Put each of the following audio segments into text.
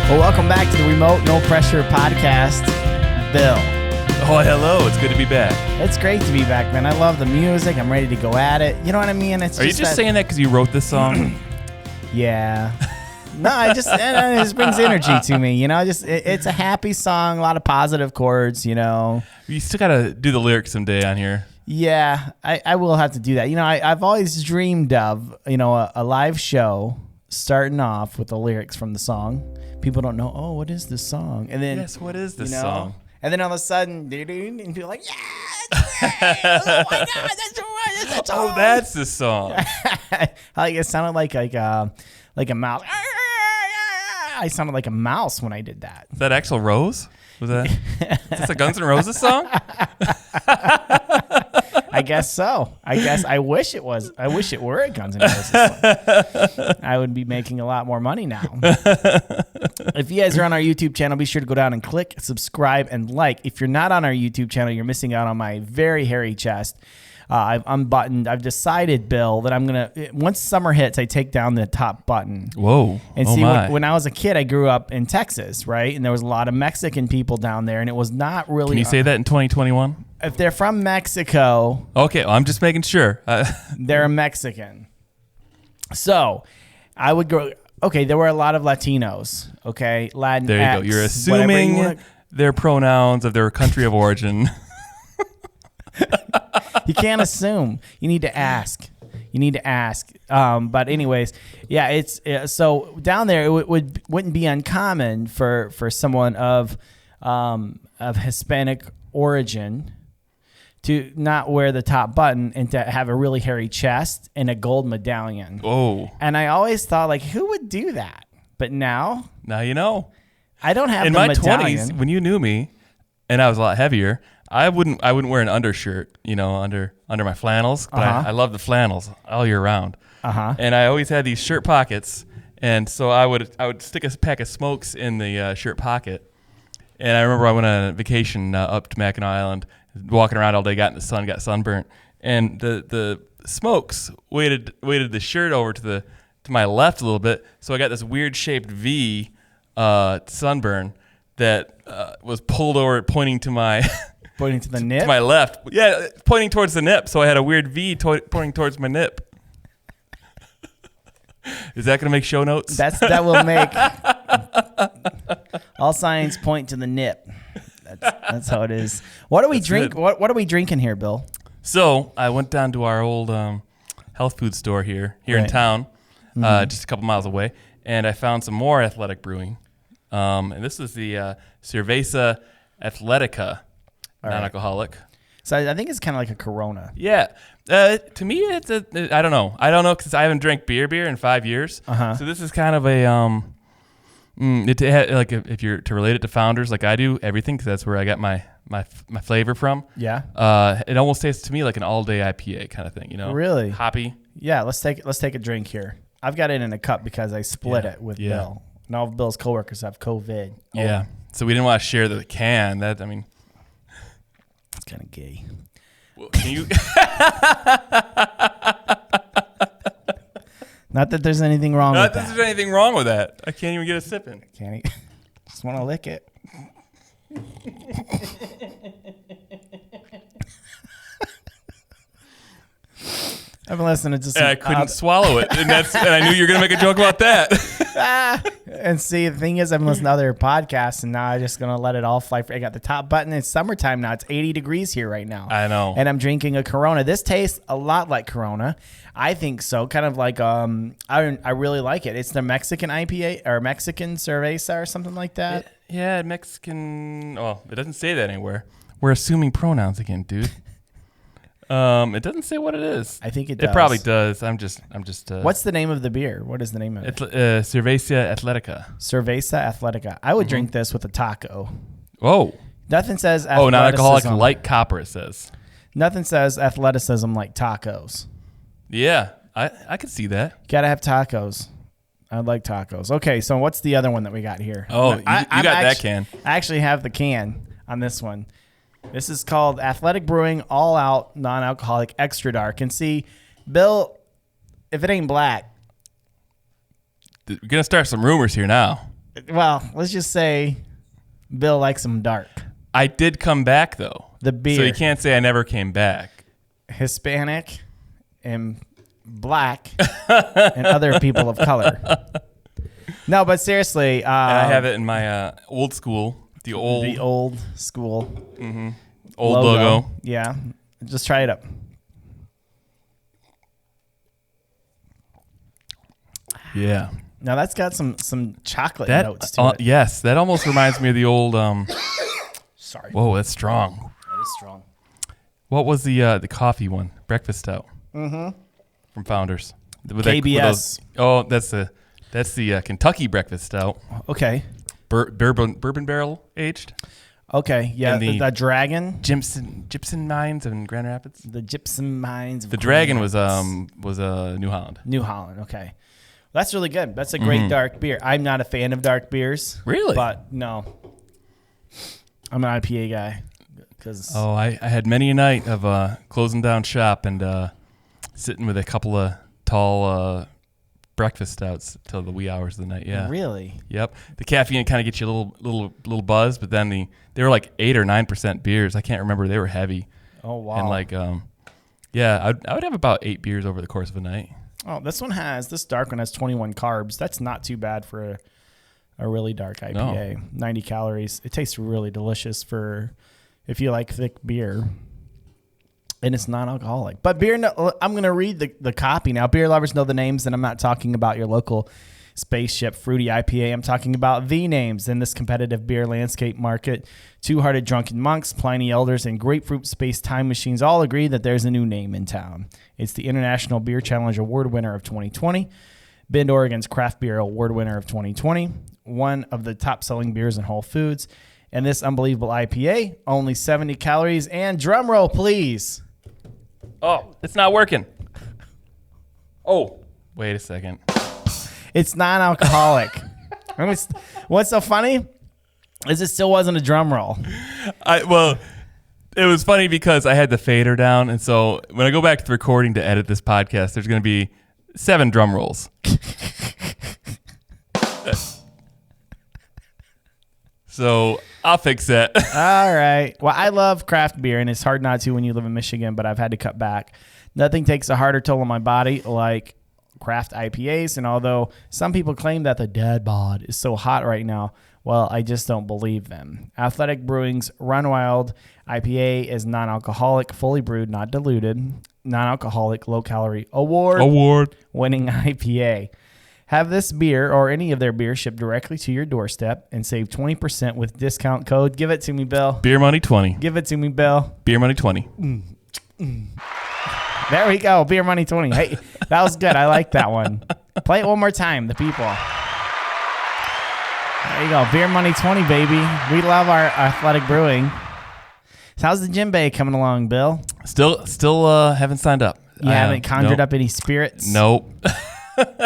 Well, welcome back to the Remote No Pressure Podcast, Bill. Oh, hello. It's good to be back. It's great to be back, man. I love the music. I'm ready to go at it. You know what I mean? Are you just saying that because you wrote this song? Yeah. No, it just brings energy to me, you know. It's a happy song, a lot of positive chords, you know. You still got to do the lyrics someday on here. Yeah, I will have to do that. You know, I've always dreamed of, you know, a live show starting off with the lyrics from the song. People don't know, oh, what is this song? And then, yes, what is this, you know, song? And then all of a sudden, and people are like, yeah, it's great. Oh my God, that's the one. That's the song. Oh, that's the song. Like it sounded like a mouse. I sounded like a mouse when I did that. Is that Axl Rose? Was that? Is this a Guns N' Roses song? I guess so. I wish it was. I wish it were a Guns N' Roses song. I would be making a lot more money now. If you guys are on our YouTube channel, be sure to go down and click subscribe and like. If you're not on our YouTube channel, you're missing out on my very hairy chest. I've unbuttoned. I've decided, Bill, that I'm going to, once summer hits, I take down the top button. Whoa. And see, when I was a kid, I grew up in Texas, right? And there was a lot of Mexican people down there, and it was not really. Can you say that in 2021? If they're from Mexico. Okay, well, I'm just making sure. They're a Mexican. So I would go, okay, there were a lot of Latinos, okay? Latin. There you go. You're assuming their pronouns of their country of origin. You can't assume. You need to ask. But anyways, yeah, it's so down there. It wouldn't be uncommon for someone of Hispanic origin to not wear the top button and to have a really hairy chest and a gold medallion. Oh. And I always thought, like, who would do that? But now you know. I don't have in the my medallion. 20s when you knew me, and I was a lot heavier. I wouldn't wear an undershirt, you know, under my flannels. But I love the flannels all year round. And I always had these shirt pockets, and so I would stick a pack of smokes in the shirt pocket. And I remember I went on a vacation up to Mackinac Island, walking around all day, got in the sun, got sunburnt, and the smokes weighted the shirt over to my left a little bit, so I got this weird shaped V sunburn that was pulled over, pointing to my. Pointing to the nip? To my left. Yeah, pointing towards the nip. So I had a weird V pointing towards my nip. Is that going to make show notes? That will make all signs point to the nip. That's how it is. What do we drink? What are we drinking here, Bill? So I went down to our old health food store here in town, just a couple miles away, and I found some more Athletic Brewing. And this is the Cerveza Athletica. Non-alcoholic. So I think it's kind of like a Corona. Yeah. To me, it's I don't know. I don't know because I haven't drank beer in 5 years. So this is kind of a like if you're to relate it to Founders like I do, everything, because that's where I got my flavor from. Yeah. It almost tastes to me like an all-day IPA kind of thing. You know. Really. Hoppy. Yeah. Let's take a drink here. I've got it in a cup because I split it with Bill. And all of Bill's coworkers have COVID. Yeah. So we didn't want to share the can. It's kind of gay. Well, can you? Not that there's anything wrong with that. Not that there's anything wrong with that. I can't even get a sip in. Just want to lick it. I've been listening to some. I couldn't swallow it, and I knew you were going to make a joke about that. And see, the thing is, I've been listening to other podcasts, and now I'm just going to let it all fly free. I got the top button. It's summertime now. It's 80 degrees here right now. I know. And I'm drinking a Corona. This tastes a lot like Corona. I think so. Kind of like, I really like it. It's the Mexican IPA or Mexican Cerveza or something like that. Yeah, Mexican. Oh, it doesn't say that anywhere. We're assuming pronouns again, dude. It doesn't say what it is. I think it does. It probably does. I'm just. What's the name of the beer? What is the name of it? Cerveza Athletica. Cerveza Athletica. I would drink this with a taco. Oh. Nothing says athleticism. Oh, non-alcoholic light copper, it says. Nothing says athleticism like tacos. Yeah, I could see that. Gotta have tacos. I like tacos. Okay, so what's the other one that we got here? Oh, you got that can. I actually have the can on this one. This is called Athletic Brewing All Out Non-Alcoholic Extra Dark. And see, Bill, if it ain't black. We're going to start some rumors here now. Well, let's just say Bill likes them dark. I did come back, though. The beer. So you can't say I never came back. Hispanic and black and other people of color. No, but seriously. And I have it in my old school. The old school. Mm-hmm. Old logo. Yeah. Just try it up. Yeah. Now that's got some chocolate notes to it. Yes, that almost reminds me of the old. Sorry. Whoa, that's strong. That is strong. What was the coffee one? Breakfast stout. Mm-hmm. From Founders. KBS. That's the Kentucky breakfast stout. Okay. Bourbon barrel aged. Okay. Yeah. And the Dragon. Gypsum Mines in Grand Rapids. The Gypsum Mines. The Dragon was New Holland. New Holland. Okay. That's really good. That's a great dark beer. I'm not a fan of dark beers. Really? But no. I'm an IPA guy. I had many a night of closing down shop and sitting with a couple of tall breakfast stouts till the wee hours of the night. Yeah. Really? Yep. The caffeine kind of gets you a little buzz, but then they were like 8 or 9% beers. I can't remember. They were heavy. Oh wow. And I would have about 8 beers over the course of a night. Oh, this dark one has 21 carbs. That's not too bad for a really dark IPA. No. 90 calories. It tastes really delicious for if you like thick beer. And it's non-alcoholic. But I'm going to read the copy now. Beer lovers know the names, and I'm not talking about your local Spaceship Fruity IPA. I'm talking about the names in this competitive beer landscape market. Two-Hearted Drunken Monks, Pliny Elders, and Grapefruit Space Time Machines all agree that there's a new name in town. It's the International Beer Challenge Award winner of 2020, Bend, Oregon's Craft Beer Award winner of 2020, one of the top-selling beers in Whole Foods, and this unbelievable IPA, only 70 calories, and drum roll, please. Oh, it's not working. Oh, wait a second. It's non-alcoholic. What's so funny is it still wasn't a drum roll. It was funny because I had the fader down, and so when I go back to the recording to edit this podcast, there's going to be 7 drum rolls. So I'll fix that. All right. Well, I love craft beer, and it's hard not to when you live in Michigan, but I've had to cut back. Nothing takes a harder toll on my body like craft IPAs, and although some people claim that the dad bod is so hot right now, well, I just don't believe them. Athletic Brewing's Run Wild IPA is non-alcoholic, fully brewed, not diluted, non-alcoholic, low-calorie, award-winning IPA. Have this beer or any of their beer shipped directly to your doorstep and save 20% with discount code. Give it to me, Bill. Beer Money 20. Give it to me, Bill. Beer Money 20. There we go. Beer Money 20. Hey, that was good. I like that one. Play it one more time, the people. There you go. Beer Money 20, baby. We love our Athletic Brewing. So how's the djembe coming along, Bill? Still haven't signed up. You haven't conjured up any spirits? Nope.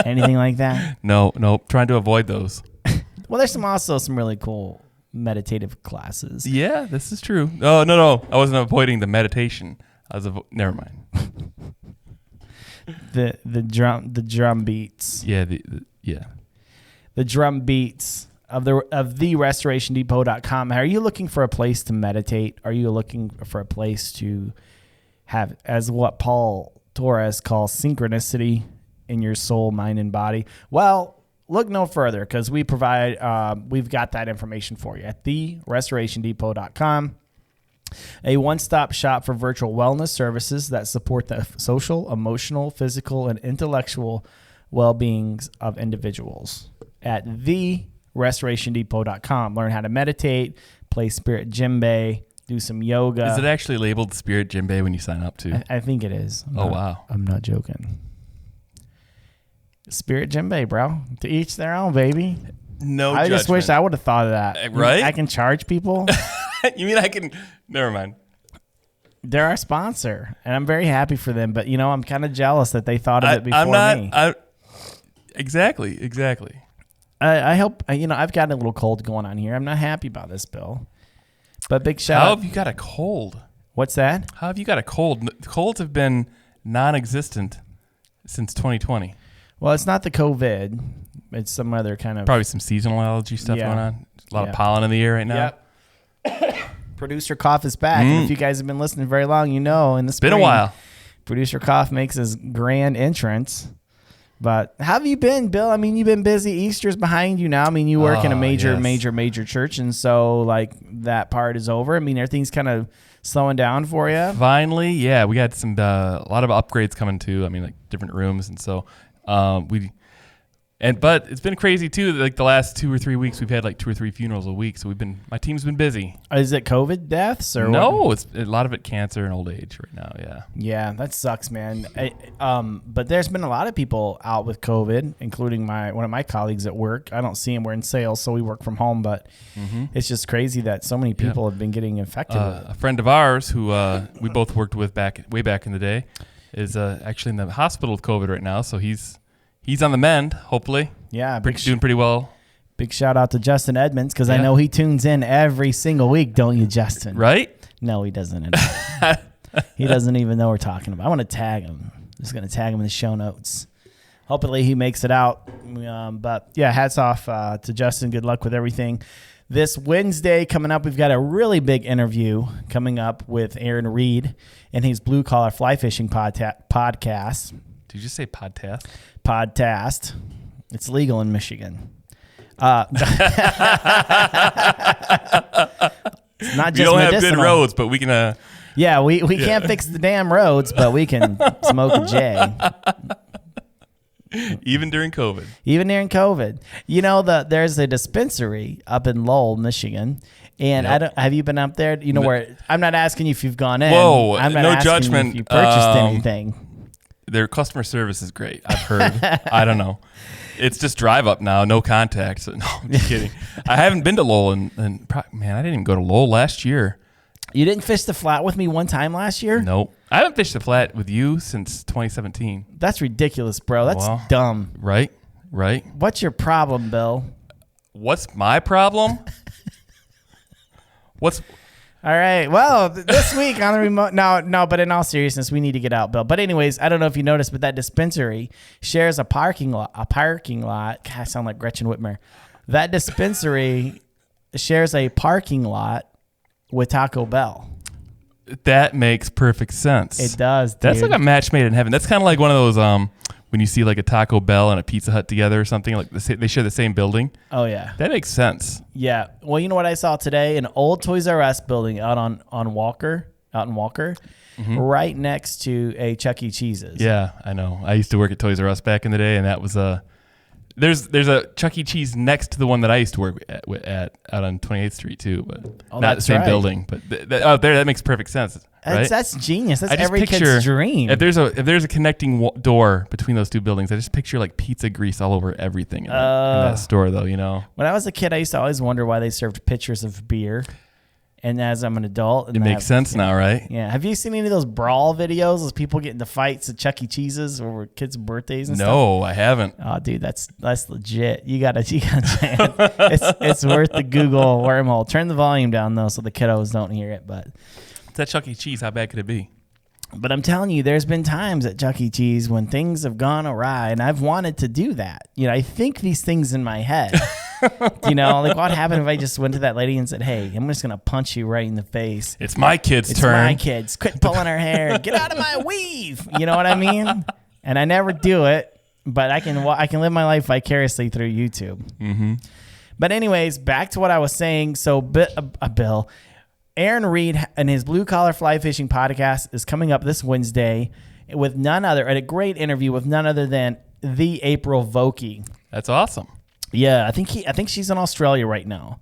Anything like that? Nope. Trying to avoid those. Well, there's also some really cool meditative classes. Yeah, this is true. Oh, no. I wasn't avoiding the meditation. Never mind. The drum beats. Yeah, The drum beats of the restorationdepot.com. Are you looking for a place to meditate? Are you looking for a place to have, as what Paul Torres calls, synchronicity in your soul, mind, and body? Well, look no further, because we've got that information for you at therestorationdepot.com. A one-stop shop for virtual wellness services that support the social, emotional, physical, and intellectual well-beings of individuals. At therestorationdepot.com. Learn how to meditate, play spirit djembe, do some yoga. Is it actually labeled spirit djembe when you sign up too? I think it is. Wow. I'm not joking. Spirit djembe, bro. To each their own, baby. No I judgment. just wish I would have thought of that. Right? I can charge people. You mean I can? Never mind. They're our sponsor, and I'm very happy for them. But, I'm kind of jealous that they thought of it before me. Exactly. I hope, I've got a little cold going on here. I'm not happy about this, Bill. But big shout out. How have you got a cold? What's that? How have you got a cold? Colds have been non-existent since 2020. Well, it's not the COVID. It's some other kind of probably some seasonal allergy stuff going on. A lot of pollen in the air right now. Yep. Producer Cough is back. And if you guys have been listening very long, in the spring, been a while. Producer Cough makes his grand entrance. But how have you been, Bill? I mean, you've been busy. Easter's behind you now. I mean, you work in a major church, and so like that part is over. I mean, everything's kind of slowing down for you. Finally, yeah, we got some a lot of upgrades coming too. I mean, like different rooms, and so but it's been crazy too. Like the last 2 or 3 weeks, we've had like 2 or 3 funerals a week. So my team's been busy. Is it COVID deaths or no? what? It's a lot of it cancer and old age right now. Yeah. Yeah, that sucks, man. But there's been a lot of people out with COVID, including one of my colleagues at work. I don't see him. We're in sales, so we work from home. But it's just crazy that so many people have been getting infected. A friend of ours who we both worked with way back in the day is actually in the hospital with COVID right now. So he's on the mend, hopefully. Yeah. Doing pretty well. Big shout out to Justin Edmonds because I know he tunes in every single week, don't you, Justin? Right? No, he doesn't. He doesn't even know we're talking about. I want to tag him. I'm just going to tag him in the show notes. Hopefully he makes it out. But, yeah, hats off to Justin. Good luck with everything. This Wednesday coming up, we've got a really big interview coming up with Aaron Reed and his Blue Collar Fly Fishing podcast. Did you just say podcast? Podcast. It's legal in Michigan. It's not just we don't medicinal. have good roads, but we can. We can't fix the damn roads, but we can smoke a J. Even during COVID. There's a dispensary up in Lowell, Michigan. And have you been up there? Where I'm not asking you if you've gone in. Whoa, I'm not no asking judgment. you if you purchased anything. Their customer service is great. I've heard. I don't know. It's just drive up now, no contact. So, no, I'm just kidding. I haven't been to Lowell, and I didn't even go to Lowell last year. You didn't fish the flat with me one time last year? Nope. I haven't fished the flat with you since 2017. That's ridiculous, bro. That's dumb. Right. What's your problem, Bill? What's my problem? All right. Well, this week on the remote, no, but in all seriousness, we need to get out, Bill. But anyways, I don't know if you noticed, but that dispensary shares a parking lot. God, I sound like Gretchen Whitmer. That dispensary shares a parking lot with Taco Bell. That makes perfect sense. It does, dude. That's like a match made in heaven. That's kind of like one of those when you see like a Taco Bell and a Pizza Hut together or something, like they share the same building. Oh, yeah. That makes sense. Yeah. Well, you know what I saw today? An old Toys R Us building out in Walker, right next to a Chuck E. Cheese's. Yeah, I know. I used to work at Toys R Us back in the day, and that was there's a Chuck E. Cheese next to the one that I used to work at out on 28th Street too, but not the same building. But that makes perfect sense. Right? That's genius. That's every kid's dream. If there's a connecting door between those two buildings, I just picture like pizza grease all over everything in that store, though. When I was a kid, I used to always wonder why they served pitchers of beer. And as I'm an adult, it makes sense now, right? Yeah. Have you seen any of those brawl videos? Those people getting into fights at Chuck E. Cheese's over kids' birthdays and stuff? No, I haven't. Oh, dude, that's legit. You gotta it's worth the Google wormhole. Turn the volume down though, so the kiddos don't hear it. But it's at Chuck E. Cheese. How bad could it be? But I'm telling you, there's been times at Chuck E. Cheese when things have gone awry, and I've wanted to do that. I think these things in my head. Like what happened if I just went to that lady and said, "Hey, I'm just gonna punch you right in the face. It's my kid's turn. It's my kids. Quit pulling her hair. Get out of my weave." You know what I mean? And I never do it, but I can live my life vicariously through YouTube. Mm-hmm. But anyways, back to what I was saying. So, Bill, Aaron Reed and his Blue Collar Fly Fishing podcast is coming up this Wednesday with none other, at a great interview with none other than the April Vokey. That's awesome. Yeah, I think she's in Australia right now.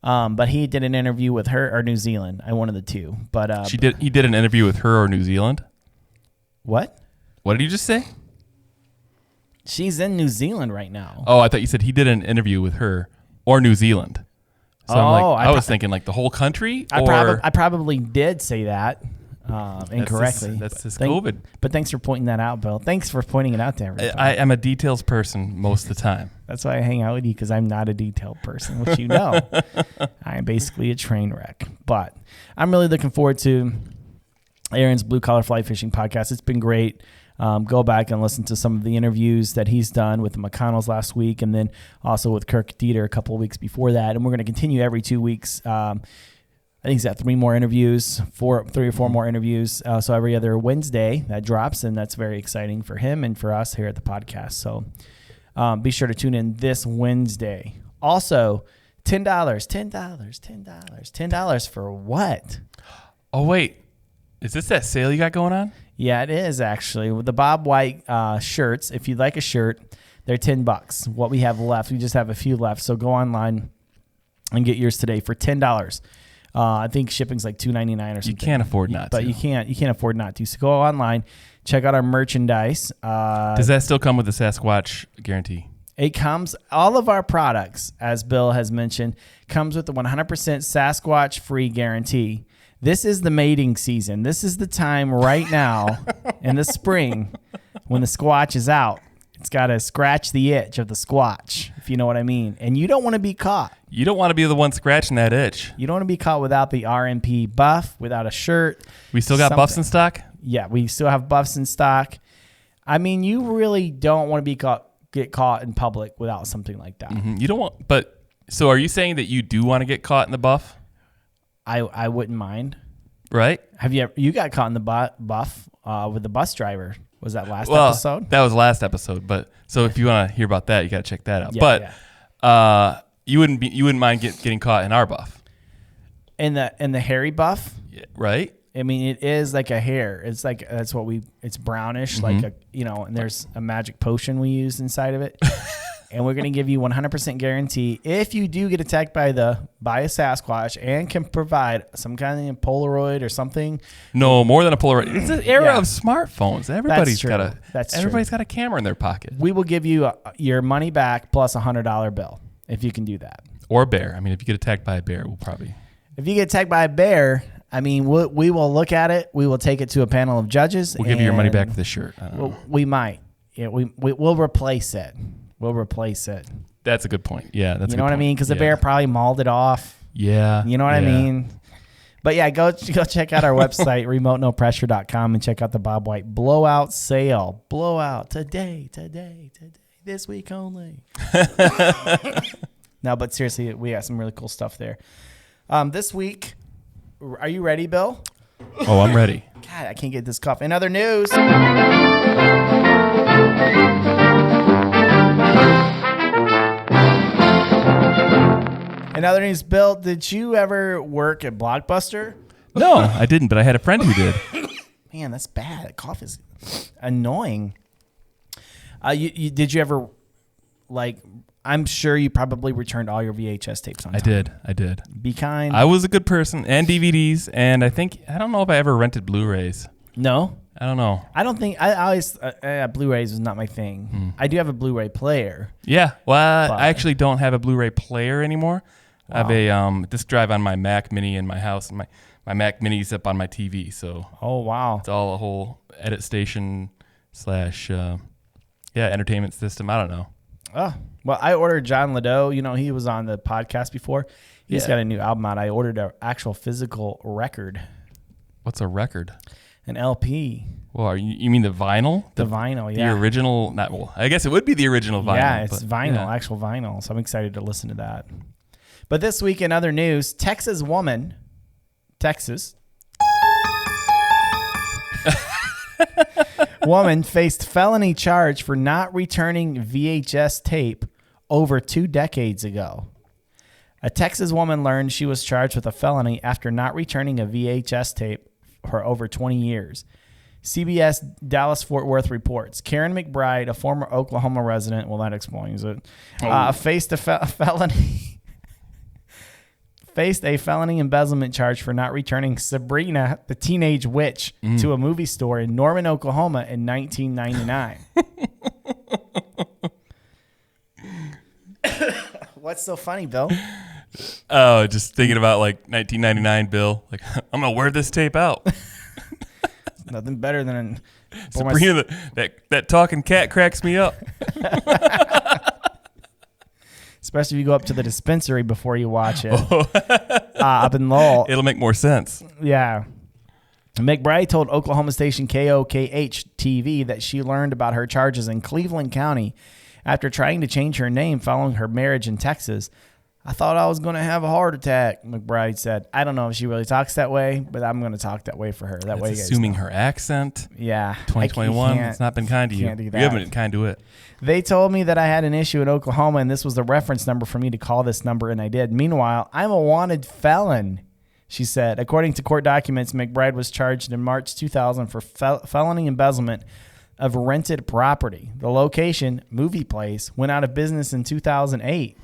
But he did an interview with her, or New Zealand, one of the two. But he did an interview with her or New Zealand. What? What did you just say? She's in New Zealand right now. Oh, I thought you said he did an interview with her or New Zealand. So I was thinking like the whole country. I probably did say that incorrectly. That's just COVID. But thanks for pointing that out, Bill. Thanks for pointing it out to everybody. I am a details person most of the time. That's why I hang out with you, because I'm not a detailed person, which you know. I am basically a train wreck. But I'm really looking forward to Aaron's Blue Collar Fly Fishing podcast. It's been great. Go back and listen to some of the interviews that he's done with the McConnells last week, and then also with Kirk Dieter a couple of weeks before that. And we're going to continue every 2 weeks. I think he's got 3 more interviews, 3 or 4 more interviews. So every other Wednesday that drops, and that's very exciting for him and for us here at the podcast. So be sure to tune in this Wednesday. Also, $10 for what? Oh, wait. Is this that sale you got going on? Yeah, it is actually. With the Bob White shirts, if you'd like a shirt, they're $10. What we have left, we just have a few left. So go online and get yours today for $10. I think shipping's like $2.99 or something. You can't afford not to. But you can't afford not to. So go online, check out our merchandise. Does that still come with the Sasquatch guarantee? It comes, all of our products, as Bill has mentioned, comes with the 100% Sasquatch free guarantee. This is the mating season. This is the time right now in the spring when the Squatch is out. It's got to scratch the itch of the Squatch, if you know what I mean. And you don't want to be caught. You don't want to be the one scratching that itch. You don't want to be caught without the RMP buff, without a shirt. We still got buffs in stock? Yeah, we still have buffs in stock. I mean, you really don't want to get caught in public without something like that. Mm-hmm. You don't want, but so are you saying that you do want to get caught in the buff? I wouldn't mind. Right? Have you got caught in the buff with the bus driver? Was that last episode? That was last episode. But so if you want to hear about that, you got to check that out. Yeah, but you wouldn't mind getting caught in our buff. In the hairy buff? Yeah, right? I mean, it is like a hair. It's like it's brownish, like and there's a magic potion we use inside of it. And we're going to give you 100% guarantee if you do get attacked by a Sasquatch and can provide some kind of Polaroid or something. No, more than a Polaroid. It's an era of smartphones. Everybody's got a camera in their pocket. We will give you your money back plus a $100 bill if you can do that. Or a bear. I mean, if you get attacked by a bear, we'll probably. If you get attacked by a bear, I mean, we will look at it. We will take it to a panel of judges. We'll give you your money back for the shirt. We might. Yeah, we'll replace it. We'll replace it. That's a good point. Yeah, that's. You know what I mean? Because the bear probably mauled it off. Yeah. You know what I mean? But yeah, go check out our website, remotenopressure.com, and check out the Bob White blowout sale. Blowout today, this week only. No, but seriously, we got some really cool stuff there. This week, are you ready, Bill? Oh, I'm ready. God, I can't get this cough. In other news. In other news, Bill, did you ever work at Blockbuster? No, I didn't, but I had a friend who did. Man, that's bad. That cough is annoying. Did you ever, I'm sure you probably returned all your VHS tapes on time. I did. Be kind. I was a good person, and DVDs, and I don't know if I ever rented Blu-rays. No? I don't know. I don't think, I always, Blu-rays was not my thing. I do have a Blu-ray player. Yeah, well, I actually don't have a Blu-ray player anymore. Wow. I have a disc drive on my Mac Mini in my house, and my Mac Mini's up on my TV, so. Oh, wow. It's all a whole edit station / entertainment system. I don't know. Oh, well, I ordered John Ladeau. You know, he was on the podcast before. He's got a new album out. I ordered an actual physical record. What's a record? An LP. Well, you mean the vinyl? The vinyl, yeah. The original, I guess it would be the original vinyl. Yeah, it's vinyl, actual vinyl. So I'm excited to listen to that. But this week in other news, Texas woman faced felony charge for not returning VHS tape over 2 decades ago. A Texas woman learned she was charged with a felony after not returning a VHS tape for over 20 years. CBS Dallas-Fort Worth reports Karen McBride, a former Oklahoma resident, well, that explains it, faced a felony embezzlement charge for not returning Sabrina, the Teenage Witch, to a movie store in Norman, Oklahoma in 1999. What's so funny, Bill? Oh, just thinking about 1999, Bill. I'm going to wear this tape out. Nothing better than Sabrina, that talking cat cracks me up. Especially if you go up to the dispensary before you watch it. Up in Lowell. It'll make more sense. Yeah. McBride told Oklahoma station KOKH TV that she learned about her charges in Cleveland County after trying to change her name following her marriage in Texas. I thought I was going to have a heart attack, McBride said. I don't know if she really talks that way, but I'm going to talk that way for her. That way, assuming her accent. Yeah. 2021, it's not been kind to you. You haven't been kind to it. They told me that I had an issue in Oklahoma, and this was the reference number for me to call this number, and I did. Meanwhile, I'm a wanted felon, she said. According to court documents, McBride was charged in March 2000 for felony embezzlement of rented property. The location, Movie Place, went out of business in 2008.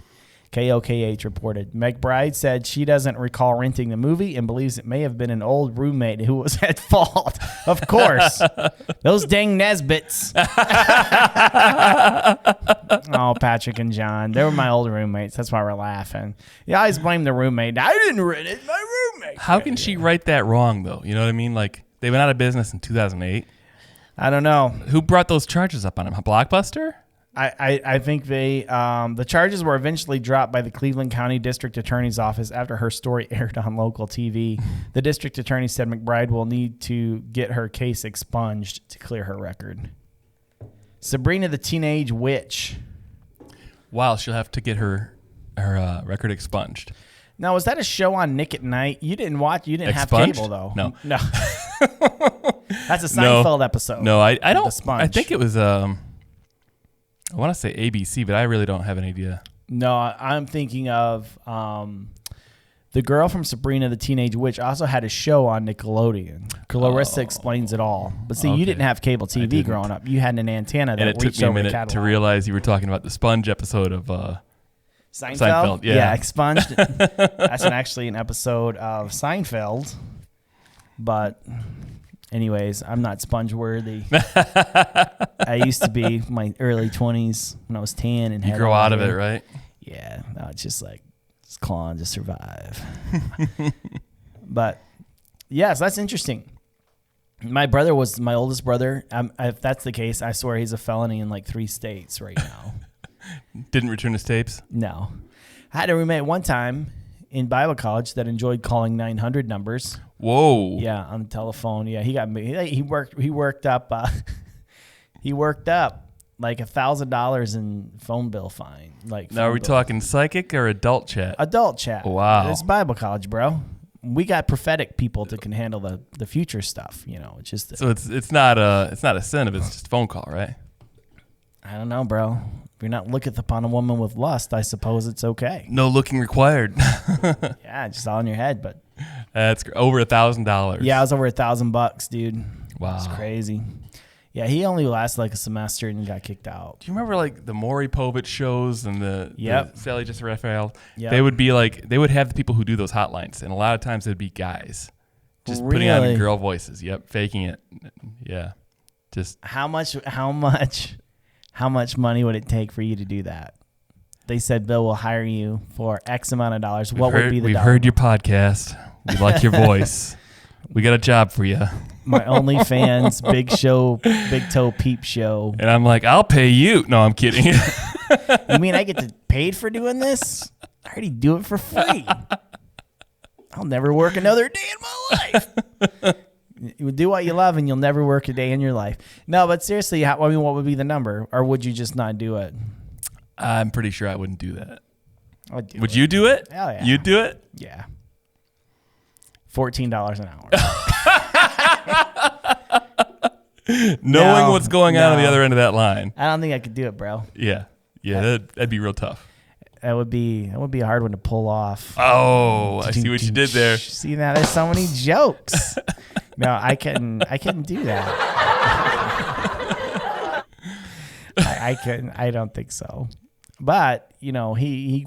KOKH reported. McBride said she doesn't recall renting the movie and believes it may have been an old roommate who was at fault. Of course. Those dang Nesbits. Oh, Patrick and John. They were my old roommates. That's why we're laughing. You always blame the roommate. I didn't rent it. My roommate. How can she write that wrong, though? You know what I mean? Like, they went out of business in 2008. I don't know. Who brought those charges up on him? Blockbuster? I think the charges were eventually dropped by the Cleveland County District Attorney's Office after her story aired on local TV. The district attorney said McBride will need to get her case expunged to clear her record. Sabrina the Teenage Witch. Wow, she'll have to get her record expunged. Now, was that a show on Nick at Night? You didn't watch. You didn't Expunged? have cable though. No. That's a Seinfeld episode. No, I don't. The Sponge. I think it was. I want to say ABC, but I really don't have an idea. No, I'm thinking of the girl from Sabrina the Teenage Witch also had a show on Nickelodeon. Clarissa Explains It All. But see, you didn't have cable TV growing up. You had an antenna that and it took reached me a over the minute catalog. to realize you were talking about the Sponge episode of Seinfeld. Yeah, Expunged. That's actually an episode of Seinfeld. But anyways, I'm not sponge worthy. I used to be my early 20s when I was 10 and you grow out of it, right? Yeah, no, it's just like it's clawing to survive. But yes, that's interesting. My brother was my oldest brother. If that's the case, I swear he's a felony in like 3 states right now. Didn't return his tapes? No. I had a roommate one time in Bible college that enjoyed calling 900 numbers. Whoa. Yeah, on the telephone. Yeah, he got me. He worked up like $1,000 in phone bill fine. Like now, are we talking psychic or adult chat? Adult chat. Wow. It's Bible college, bro. We got prophetic people that can handle the future stuff. You know, it's just so it's not a sin if it's just a phone call, right? I don't know, bro. If you're not looketh upon a woman with lust, I suppose it's okay. No looking required. Yeah, just all in your head, but that's over $1,000. Yeah, it was over $1,000, dude. Wow, it's crazy. Yeah, he only lasted like a semester and got kicked out. Do you remember like the Maury Povich shows and the Sally Jessica Raphael? Yep. They would be like, they would have the people who do those hotlines, and a lot of times it'd be guys just putting on girl voices. Yep, faking it. Yeah, just how much money would it take for you to do that? They said, Bill will hire you for X amount of dollars. What would be the We've dollar? heard your podcast. We like your voice. We got a job for you. My OnlyFans, Big Toe Peep Show. And I'm like, I'll pay you. No, I'm kidding. You mean I get paid for doing this? I already do it for free. I'll never work another day in my life. You do what you love and you'll never work a day in your life. No, but seriously, what would be the number? Or would you just not do it? I'm pretty sure I wouldn't do that. Would you do it? Hell yeah. You'd do it? Yeah. $14 an hour. Knowing what's going on the other end of that line. I don't think I could do it, bro. Yeah. That'd be real tough. That would be a hard one to pull off. Oh, I see what you did there. See now, there's so many jokes. No, I couldn't do that. I couldn't. I don't think so. But you know, he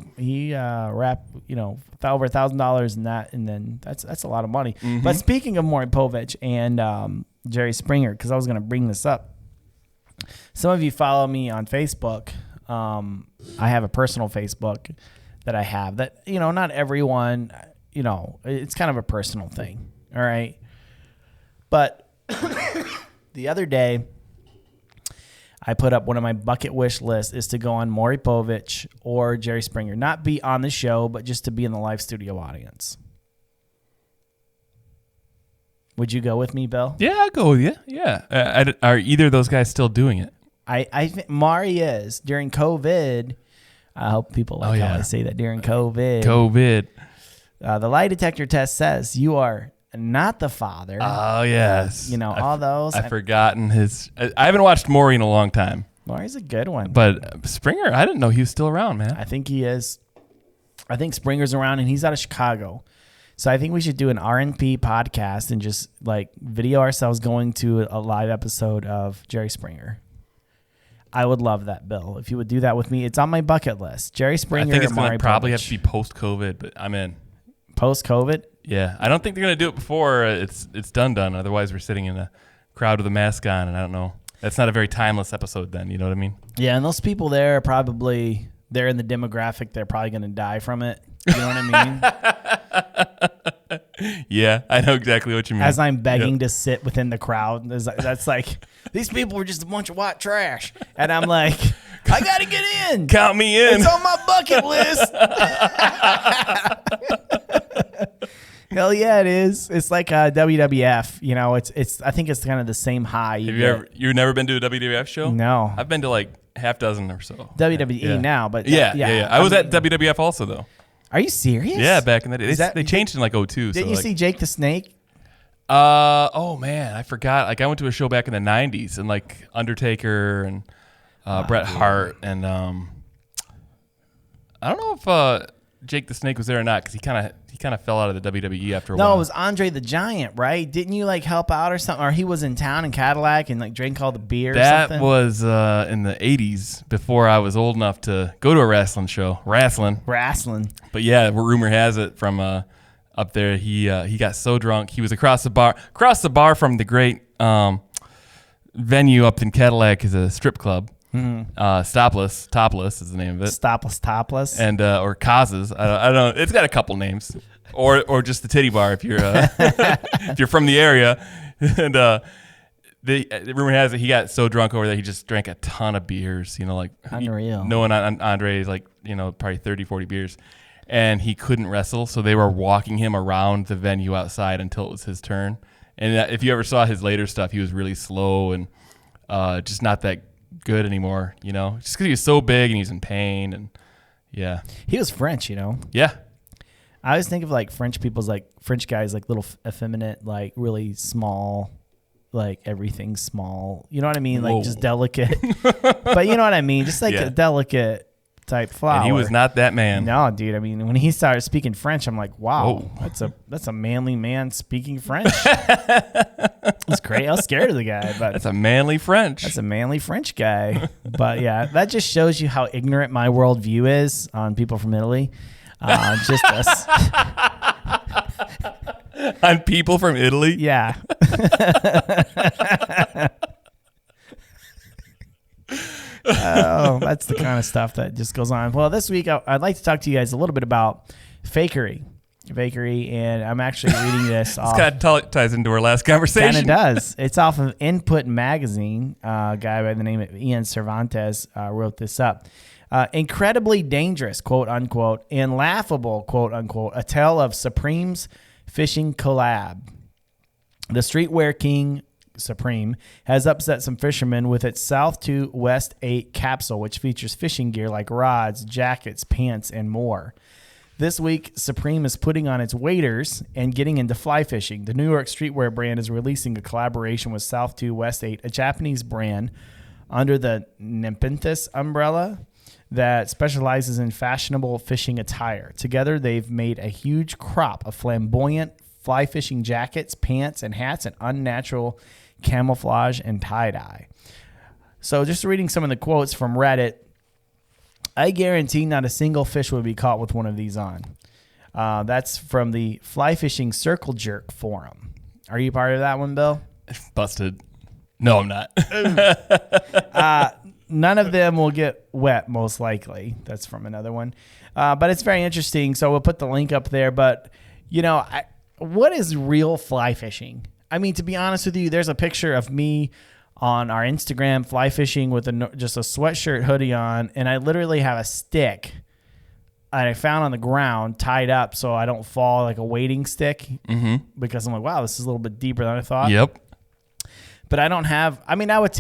wrapped over $1,000 in that, and then that's a lot of money. Mm-hmm. But speaking of Maury Povich and Jerry Springer, because I was going to bring this up. Some of you follow me on Facebook. I have a personal Facebook that I have that, not everyone, it's kind of a personal thing. All right. But the other day I put up one of my bucket wish lists is to go on Maury Povich or Jerry Springer, not be on the show, but just to be in the live studio audience. Would you go with me, Bill? Yeah, I'll go with you. Yeah. Are either of those guys still doing it? I think Mari is. During COVID, I hope people like how I say that. During COVID. The lie detector test says you are not the father. Oh, yes. All those. I've forgotten his. I haven't watched Maury in a long time. Maury's a good one. But Springer, I didn't know he was still around, man. I think he is. I think Springer's around, and he's out of Chicago. So I think we should do an R&P podcast and just like video ourselves going to a live episode of Jerry Springer. I would love that, Bill. If you would do that with me, it's on my bucket list. Jerry Springer. I think it's going to probably Povich. have to be post-COVID, but I'm in. Post-COVID? Yeah, I don't think they're going to do it before it's done. Otherwise, we're sitting in a crowd with a mask on, and I don't know. That's not a very timeless episode then, you know what I mean? Yeah, and those people there probably, they're in the demographic, they're probably going to die from it. You know what I mean? Yeah, I know exactly what you mean. As I'm begging to sit within the crowd, that's like, these people are just a bunch of white trash. And I'm like, I got to get in. Count me in. It's on my bucket list. Hell yeah, it is. It's like WWF. It's. I think it's kind of the same high. You've never been to a WWF show? No. I've been to like half dozen or so. WWE now, but yeah. I was at WWF also though. Are you serious? Yeah, back in the day. They changed in like 2002. Did you see Jake the Snake? Oh man, I forgot. Like I went to a show back in the 90s and like Undertaker and Bret Hart and I don't know if Jake the Snake was there or not because he kind of fell out of the WWE after a while. No, it was Andre the Giant, right? Didn't you like help out or something? Or he was in town in Cadillac and like drank all the beer or something? That was in the 80s before I was old enough to go to a wrestling show. Wrestling. But yeah, rumor has it from up there, he got so drunk. He was across the bar from the great venue up in Cadillac is a strip club. Mm-hmm. Topless is the name of it. Topless, and or Causes. I don't know. It's got a couple names, or just the titty bar if you're if you're from the area. And the rumor has it he got so drunk over there he just drank a ton of beers. Like unreal. Knowing Andre is like probably 30, 40 beers, and he couldn't wrestle, so they were walking him around the venue outside until it was his turn. And if you ever saw his later stuff, he was really slow and just not that good anymore, just because he was so big and he was in pain. And yeah, he was French, Yeah, I always think of like French people's like French guys like little effeminate, like really small, like everything's small, you know what I mean? Like just delicate. But you know what I mean, just like a delicate type flower. And he was not that man. No, dude. I mean, when he started speaking French, I'm like, wow, that's a manly man speaking French. It's great. I was scared of the guy, but that's a manly French. That's a manly French guy. But yeah, that just shows you how ignorant my worldview is on people from Italy. Just us. On people from Italy? Yeah. Oh, that's the kind of stuff that just goes on. Well, this week I'd like to talk to you guys a little bit about fakery, and I'm actually reading this off. This kind of ties into our last conversation. Kind of does. It's off of Input Magazine. A guy by the name of Ian Cervantes wrote this up. Incredibly dangerous, quote unquote, and laughable, quote unquote, a tale of Supreme's fishing collab. The streetwear king Supreme has upset some fishermen with its South 2 West 8 capsule, which features fishing gear like rods, jackets, pants, and more. This week, Supreme is putting on its waders and getting into fly fishing. The New York streetwear brand is releasing a collaboration with South 2 West 8, a Japanese brand under the Nepenthes umbrella that specializes in fashionable fishing attire. Together, they've made a huge crop of flamboyant fly fishing jackets, pants, and hats, and unnatural camouflage and tie-dye. So just reading some of the quotes from Reddit, I guarantee not a single fish would be caught with one of these on. That's from the Fly Fishing Circle Jerk forum. Are you part of that one, Bill? Busted. No, I'm not. None of them will get wet, most likely. That's from another one. But it's very interesting, so we'll put the link up there. But, what is real fly fishing? I mean, to be honest with you, there's a picture of me on our Instagram fly fishing with just a sweatshirt hoodie on, and I literally have a stick I found on the ground tied up so I don't fall, like a wading stick, because I'm like, wow, this is a little bit deeper than I thought. Yep. But I don't have. I mean, I would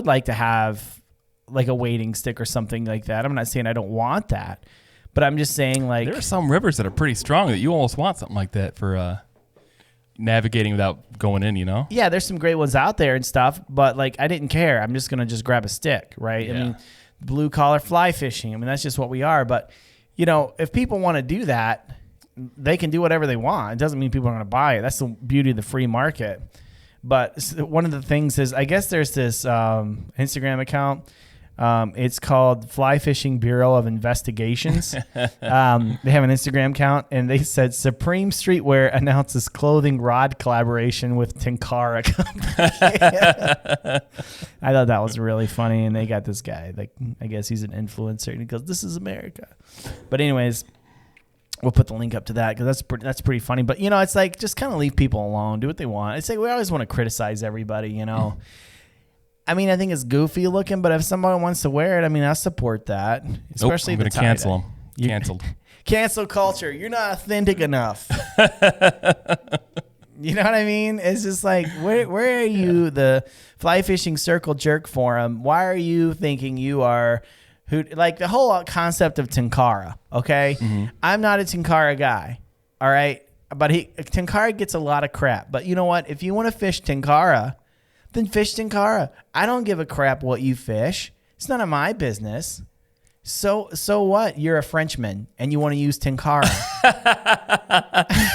like to have like a wading stick or something like that. I'm not saying I don't want that, but I'm just saying, like, there are some rivers that are pretty strong that you almost want something like that for navigating without going in, you know? Yeah, there's some great ones out there and stuff, but like I didn't care. I'm just gonna grab a stick, right? Yeah. I mean, blue collar fly fishing. I mean, that's just what we are. But you know, if people want to do that, they can do whatever they want. It doesn't mean people are gonna buy it. That's the beauty of the free market. But one of the things is, I guess there's this Instagram account. It's called Fly Fishing Bureau of Investigations. They have an Instagram account, and they said Supreme Streetwear announces clothing rod collaboration with Tenkara Company. I thought that was really funny, and they got this guy. Like, I guess he's an influencer, and he goes, "This is America." But anyways, we'll put the link up to that because that's pretty funny. But you know, it's like, just kind of leave people alone, do what they want. It's like we always want to criticize everybody, you know. I mean, I think it's goofy looking, but if somebody wants to wear it, I mean, I support that. Especially I'm going to cancel them. Canceled. Cancel culture. You're not authentic enough. You know what I mean? It's just like, where are you, the Fly Fishing Circle Jerk Forum? Why are you thinking you are who? Like the whole concept of Tenkara. Okay, I'm not a Tenkara guy. All right, but Tenkara gets a lot of crap. But you know what? If you want to fish Tenkara, then fish Tenkara. I don't give a crap what you fish. It's none of my business. So what? You're a Frenchman and you want to use Tenkara.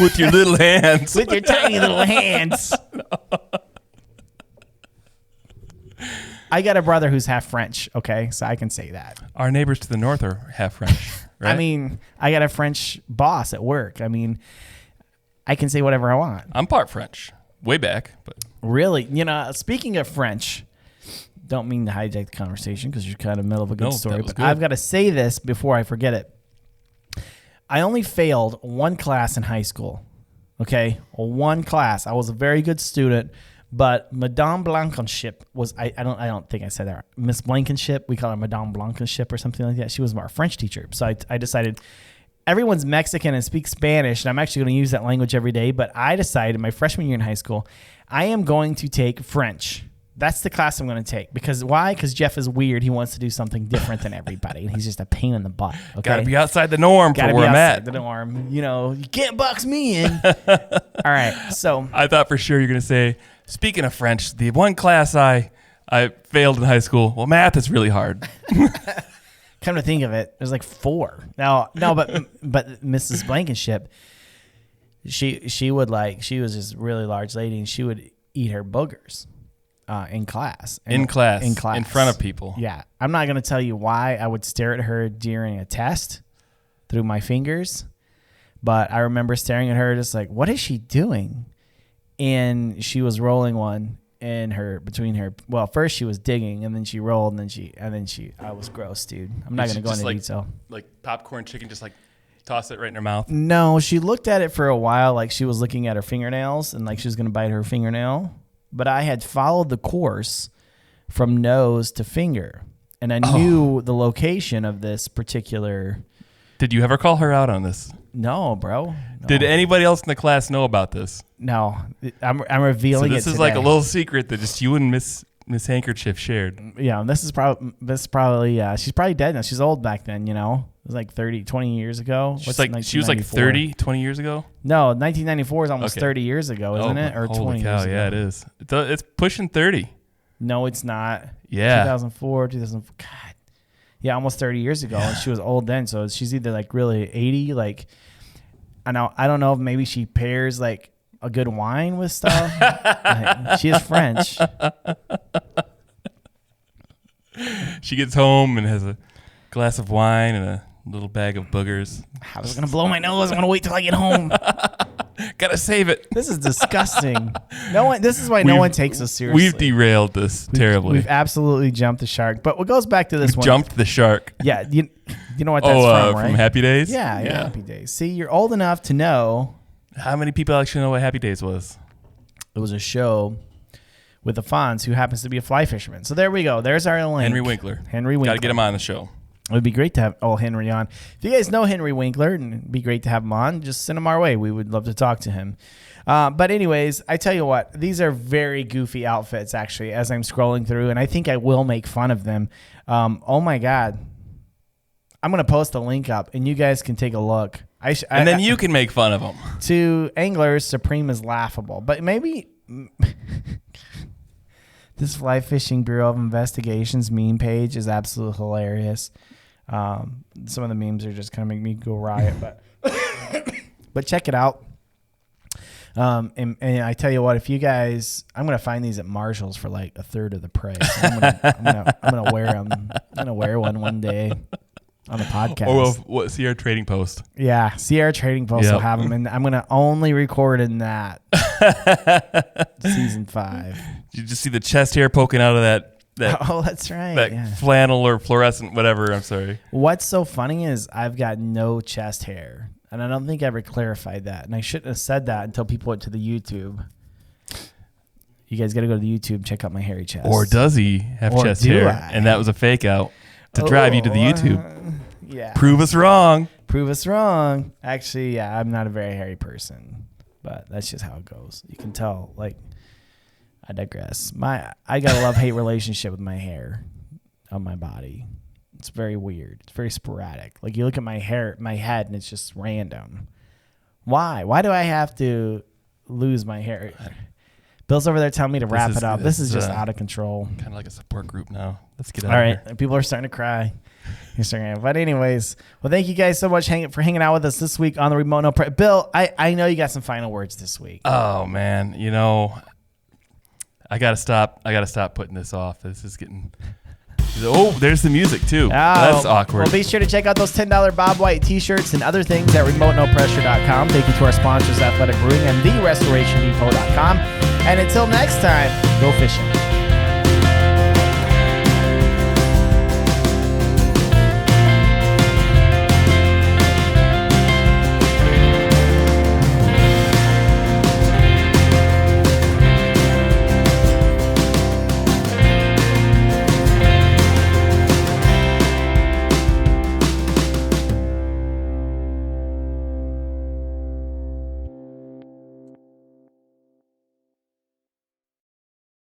With your little hands. With your tiny little hands. I got a brother who's half French, okay? So I can say that. Our neighbors to the north are half French, right? I mean, I got a French boss at work. I mean, I can say whatever I want. I'm part French. Way back, but... Really? You know, speaking of French, don't mean to hijack the conversation because you're kind of in the middle of a good story, but good. I've got to say this before I forget it. I only failed one class in high school, okay? One class. I was a very good student, but Madame Blankenship was, I don't think I said that. Miss Blankenship, we call her Madame Blankenship or something like that. She was our French teacher. So I decided... Everyone's Mexican and speaks Spanish, and I'm actually going to use that language every day, but I decided my freshman year in high school, I am going to take French. That's the class I'm going to take. Because why? Because Jeff is weird. He wants to do something different than everybody, and he's just a pain in the butt. Okay? Got to be outside the norm for where I'm at. The norm. You know, you can't box me in. All right, so. I thought for sure you're going to say, speaking of French, the one class I failed in high school, well, math is really hard. Come to think of it, there's like 4. No, but Mrs. Blankenship, she was just a really large lady, and she would eat her boogers in class. In class. In front of people. Yeah. I'm not going to tell you why I would stare at her during a test through my fingers, but I remember staring at her just like, what is she doing? And she was rolling one in between her. Well, first she was digging, and then she rolled, and then she. I was gross, dude. I'm not gonna go into detail. Like popcorn chicken, just like toss it right in her mouth. No, she looked at it for a while, like she was looking at her fingernails, and like she was gonna bite her fingernail. But I had followed the course from nose to finger, and I knew the location of this particular. Did you ever call her out on this? No, bro. No. Did anybody else in the class know about this? No, I'm revealing it. This is like a little secret that just you and Miss Handkerchief shared. Yeah, this is probably she's probably dead now. She's old back then, you know. It was like 20 years ago. She was like 30, 20 years ago? No, 1994 is almost 30 years ago, isn't it? Or 20 years ago. Yeah, it is. It's pushing 30. No, it's not. Yeah. 2004. God. Yeah, almost 30 years ago. And she was old then, so she's either like really 80, like I don't know if maybe she pairs like a good wine with stuff. Like, she is French. She gets home and has a glass of wine and a little bag of boogers. I was gonna blow my nose. I'm gonna wait till I get home. Gotta save it. This is disgusting. This is why no one takes us seriously. We've derailed this terribly. We've absolutely jumped the shark. But what goes back to this one? Jumped the shark. Yeah, you know what that's from, right? From Happy Days? Yeah, Happy Days. See, you're old enough to know. How many people actually know what Happy Days was? It was a show with the Fonz, who happens to be a fly fisherman. So there we go. There's our link. Henry Winkler. Got to get him on the show. It would be great to have Henry on. If you guys know Henry Winkler, and it'd be great to have him on, just send him our way. We would love to talk to him. But anyways, I tell you what, these are very goofy outfits, actually, as I'm scrolling through, and I think I will make fun of them. Oh, my God. I'm going to post a link up, and you guys can take a look. And then you can make fun of them. To anglers, Supreme is laughable. But maybe... This Fly Fishing Bureau of Investigations meme page is absolutely hilarious. Some of the memes are just kind of make me go riot, but check it out. And I tell you what, if you guys, I'm gonna find these at Marshall's for like a third of the price. I'm gonna wear them. I'm gonna wear one day on the podcast. Or Sierra Trading Post. Yeah, Sierra Trading Post will have them, and I'm gonna only record in that season 5. You just see the chest hair poking out of that. Oh, that's right. That flannel or fluorescent, whatever. I'm sorry. What's so funny is I've got no chest hair, and I don't think I ever clarified that. And I shouldn't have said that until people went to the YouTube. You guys got to go to the YouTube, check out my hairy chest. Or does he have chest hair? And that was a fake out to drive you to the YouTube. Yeah. Prove us wrong. Prove us wrong. Actually, yeah, I'm not a very hairy person, but that's just how it goes. You can tell, like, I digress. I got a love-hate relationship with my hair on my body. It's very weird. It's very sporadic. Like, you look at my hair, my head, and it's just random. Why? Why do I have to lose my hair? Bill's over there telling me to wrap it up. This is just out of control. Kind of like a support group now. Let's get out of here. All right. People are starting to cry. But anyways, well, thank you guys so much for hanging out with us this week on the Remote No Pressure. Bill, I know you got some final words this week. Oh, man. You know, I got to stop putting this off. This is getting... Oh, there's the music, too. Oh, that's awkward. Well, be sure to check out those $10 Bob White t-shirts and other things at RemoteNoPressure.com. Thank you to our sponsors, Athletic Brewing and TheRestorationDepot.com. And until next time, go fishing.